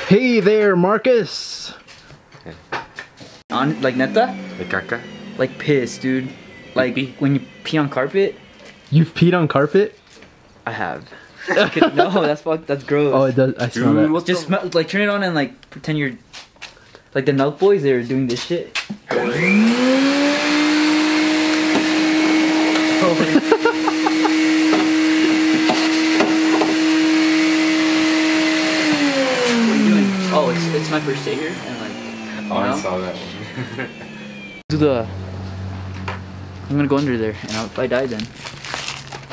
Hey there, Marcus. On like neta? Like caca? Like piss, dude. Like when you pee on carpet. You've peed on carpet? I have. No, that's that's gross. Oh, it does. I smell that. Just smell, like turn it on and like pretend you're like the Nelk boys. They're doing this shit. Oh, it's my first day here, and like. Oh, I saw that one. Do the. I'm gonna go under there, and if I die, then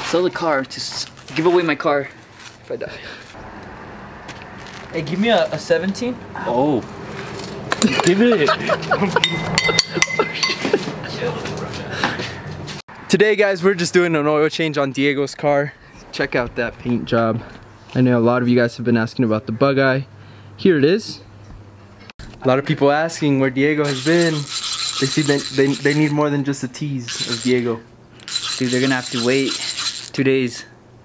sell the car to give away my car if I die. Hey, give me a 17. Oh, give it. Today, guys, we're just doing an oil change on Diego's car. Check out that paint job. I know a lot of you guys have been asking about the Bugeye. Here it is. A lot of people asking where Diego has been. They see they need more than just a tease of Diego. Dude, they're gonna have to wait 2 days.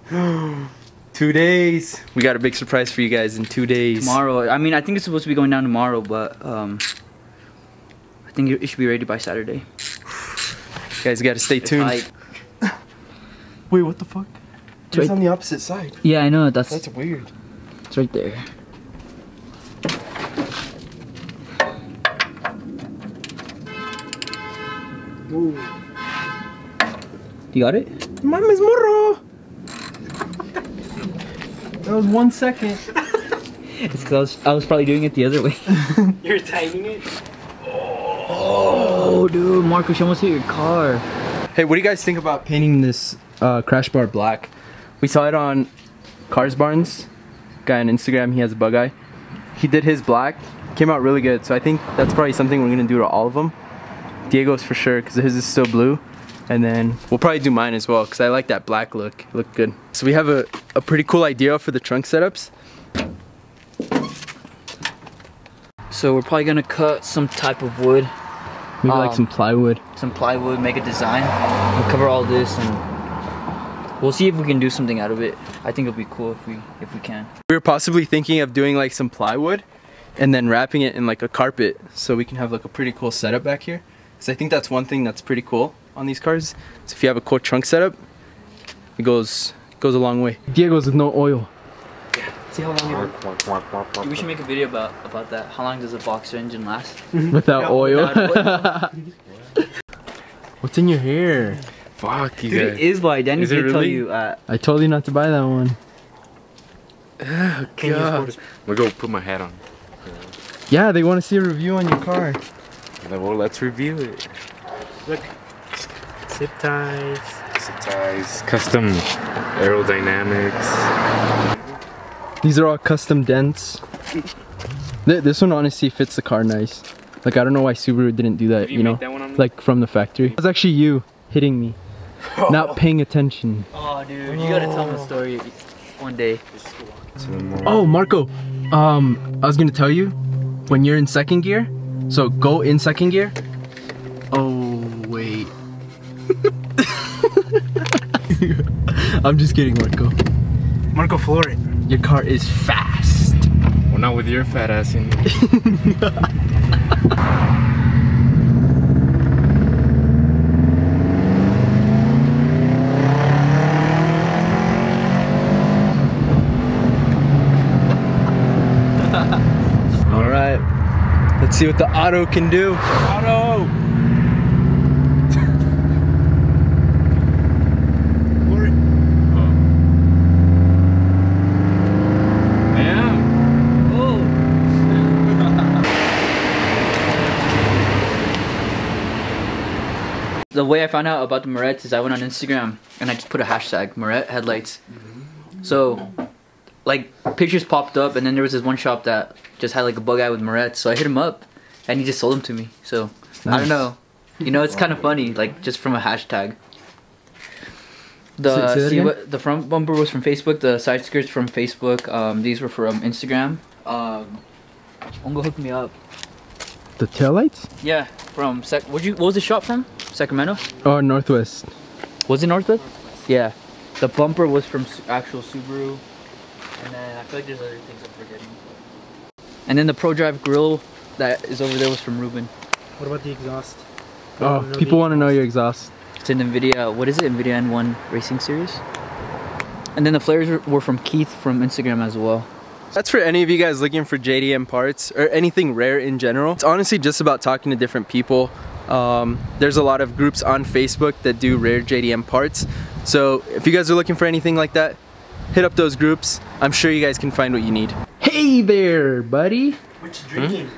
2 days. We got a big surprise for you guys in 2 days. Tomorrow. I mean, I think it's supposed to be going down tomorrow, but I think it should be ready by Saturday. You guys gotta stay tuned. Wait, what the fuck? It's right on the opposite side. Yeah, I know. That's weird. It's right there. Ooh. You got it? Mames morro! That was 1 second. It's because I was probably doing it the other way. You're tightening it? Oh, dude, Marcus, you almost hit your car. Hey, what do you guys think about painting this crash bar black? We saw it on Cars Barnes. Guy on Instagram, he has a Bugeye. He did his black, came out really good. So I think that's probably something we're gonna do to all of them. Diego's for sure, because his is still blue. And then we'll probably do mine as well, because I like that black look. It looked good. So we have a pretty cool idea for the trunk setups. So we're probably gonna cut some type of wood. Maybe like some plywood. Some plywood, make a design. We'll cover all this and we'll see if we can do something out of it. I think it'll be cool if we can. We were possibly thinking of doing like some plywood and then wrapping it in like a carpet so we can have like a pretty cool setup back here. Because I think that's one thing that's pretty cool on these cars. So if you have a cool trunk setup, it goes a long way. Diego's with no oil. See how long it we should make a video about that. How long does a boxer engine last? Without oil? What's in your hair? Fuck you Dude, guys. it is white. Danny did really? tell you. I told you not to buy that one. Oh, God. I'm gonna go put my hat on. Yeah, they want to see a review on your car. Well, let's review it. Look. Zip ties. Zip ties. Custom aerodynamics. These are all custom dents. This one honestly fits the car nice. Like, I don't know why Subaru didn't do that, you know? That one on like from the factory. It was actually you hitting me. Not paying attention. Oh, dude, you gotta tell me a story one day. Oh, Marco. I was gonna tell you, when you're in second gear, so go in second gear. Oh, wait. I'm just kidding, Marco. Marco, floor it. Your car is fast. Well, not with your fat ass in here. All right, let's see what the auto can do. Auto! The way I found out about the Morettes is I went on Instagram and I just put a hashtag, Morette headlights. So, like, pictures popped up and then there was this one shop that just had like a Bugeye with Morettes. So I hit him up and he just sold them to me. So, nice. I don't know. You know, it's kind of funny, like, just from a hashtag. The front bumper was from Facebook, the side skirts from Facebook, these were from Instagram. Ungo hooked me up. The taillights? Yeah, from what was the shop from? Sacramento? Oh, Northwest. Was it Northwest? Yeah. The bumper was from actual Subaru. And then I feel like there's other things I'm forgetting. And then the Pro Drive grill that is over there was from Ruben. What about the exhaust? Oh, people want to know your exhaust. It's an NVIDIA, what is it? NVIDIA N1 Racing Series. And then the flares were from Keith from Instagram as well. That's for any of you guys looking for JDM parts or anything rare in general. It's honestly just about talking to different people. There's a lot of groups on Facebook that do rare JDM parts. So if you guys are looking for anything like that, hit up those groups. I'm sure you guys can find what you need. Hey there, buddy. What you drinking?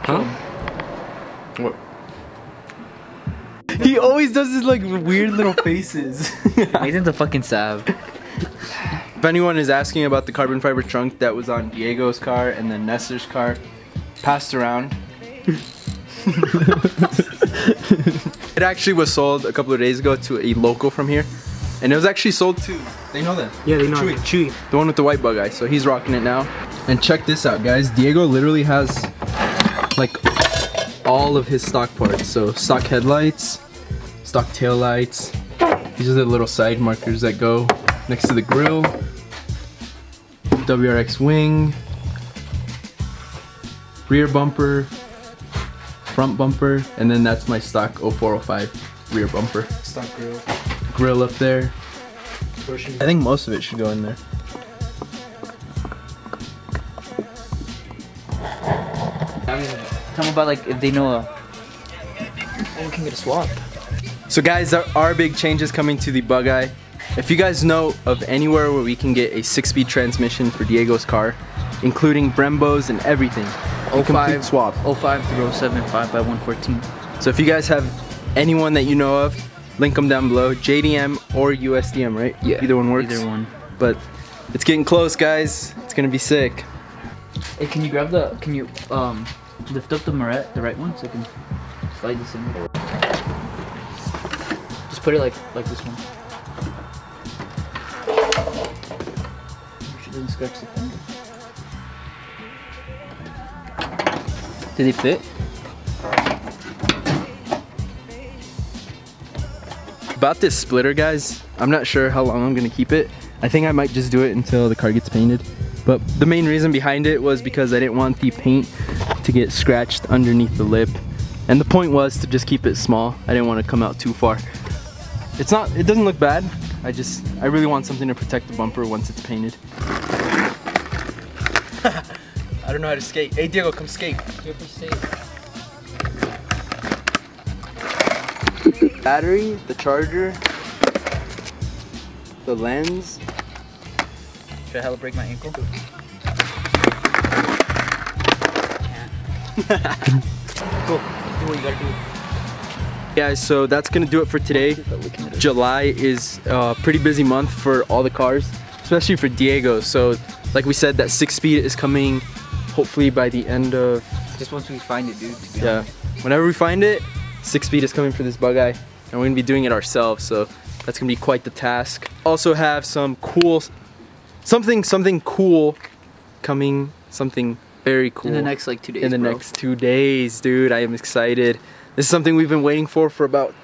Huh? What? He always does his like weird little faces. He's into fucking Sav. If anyone is asking about the carbon fiber trunk that was on Diego's car and then Nestor's car, passed around. It actually was sold a couple of days ago to a local from here. And it was actually sold to, they know that. Yeah, they know. Chewy. The one with the white Bugeye. So he's rocking it now. And check this out, guys. Diego literally has like all of his stock parts. So stock headlights, stock tail lights. These are the little side markers that go next to the grill. WRX wing, rear bumper, front bumper, and then that's my stock 0405 rear bumper. Stock grill. Grill up there. I think most of it should go in there. Tell them about like if they know we can get a swap. So guys, there are big changes coming to the Bugeye. If you guys know of anywhere where we can get a 6-speed transmission for Diego's car, including Brembos and everything, a complete swap. 05 through 07, 5x114. So if you guys have anyone that you know of, link them down below. JDM or USDM, right? Yeah. Either one works. Either one. But it's getting close, guys. It's gonna be sick. Hey, can you grab the, can you lift up the Moret, the right one, so I can slide this in? Just put it like this one. Make sure it doesn't scratch the finger. Did they fit? About this splitter, guys, I'm not sure how long I'm gonna keep it. I think I might just do it until the car gets painted. But the main reason behind it was because I didn't want the paint to get scratched underneath the lip. And the point was to just keep it small. I didn't want to come out too far. It doesn't look bad. I really want something to protect the bumper once it's painted. I don't know how to skate. Hey Diego, come skate. Battery, the charger, the lens. Should I hella break my ankle? Cool. Do what you gotta do. Guys, so that's gonna do it for today. July is a pretty busy month for all the cars, especially for Diego. So like we said, that 6-speed is coming hopefully by the end of... Just once we find it, dude. Yeah, whenever we find it, 6-speed is coming for this Bugeye. And we're gonna be doing it ourselves, so that's gonna be quite the task. Also have some cool, something cool coming, something very cool. In the next like 2 days, In the next 2 days, dude, I am excited. This is something we've been waiting for about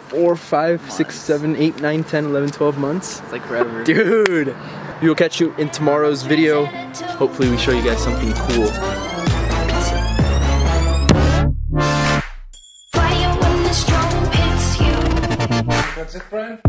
4, 5, 6, 7, 8, 9, 10, 11, 12 months. It's like forever. Dude, we will catch you in tomorrow's video. Hopefully we show you guys something cool. Fire when the storm hits you. That's it, friend?